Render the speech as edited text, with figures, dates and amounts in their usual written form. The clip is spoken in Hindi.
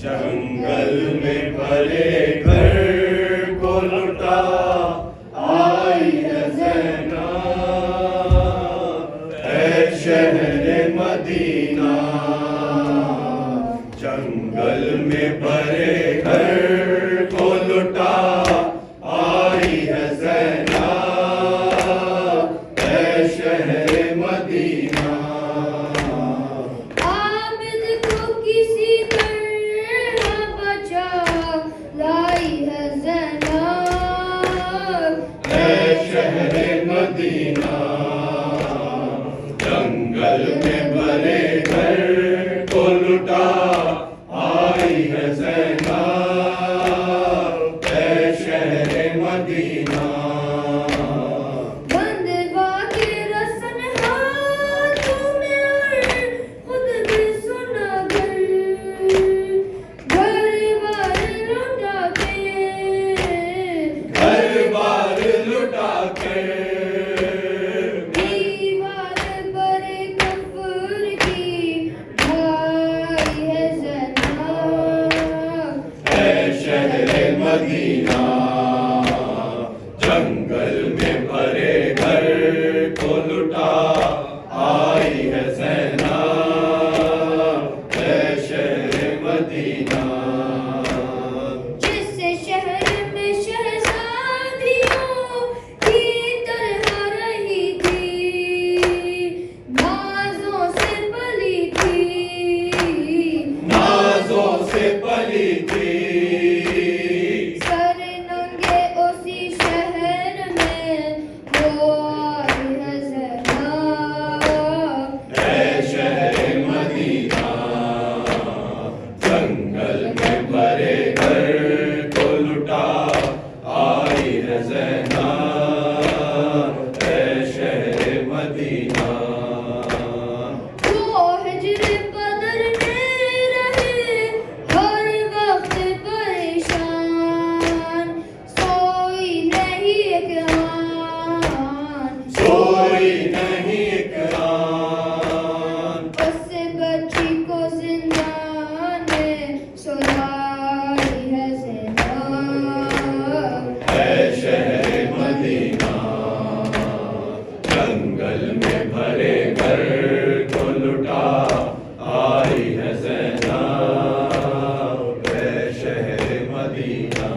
जंगल में भरे घर को लुटा आई है ज़ैना, ऐ शहरे मदीना। जंगल में भरे घर को लुटा आई है ज़ैना, ऐ शहरे मदीना। शहरे मदीना, जंगल में भरे घर को लुटा आई है ज़ैना, ऐ शहरे मदीना। बंदवा के रसन हाथों में और खुद भी सुना घर बार लुटा के दीवार पर कब्र की ढाई है ज़ैना, ऐ शहरे मदीना। जंगल में भरे घर को लुटा आई है ज़ैना, ऐ शहरे मदीना। जिस शहर में शहज़ादियों की तरह रही थी, नाज़ों से पली थी, नाज़ों से पली थी। सर नंगे उसी शहर में वो आई है ज़ैना, ऐ शहरे मदीना। जंगल में भरे घर को लुटा आई है ज़ैना, ऐ शहरे मदीना। वो हिज्र बदर में रहे हर वक्त परेशान, सोई नहीं एक आन, सोई नहीं एक आन, उस बच्ची को जिंदान में सुलाई है ज़ैना, ऐ शहरे मदीना। जंगल में भरे घर को लुटा आई है ज़ैना, ऐ शहरे मदीना।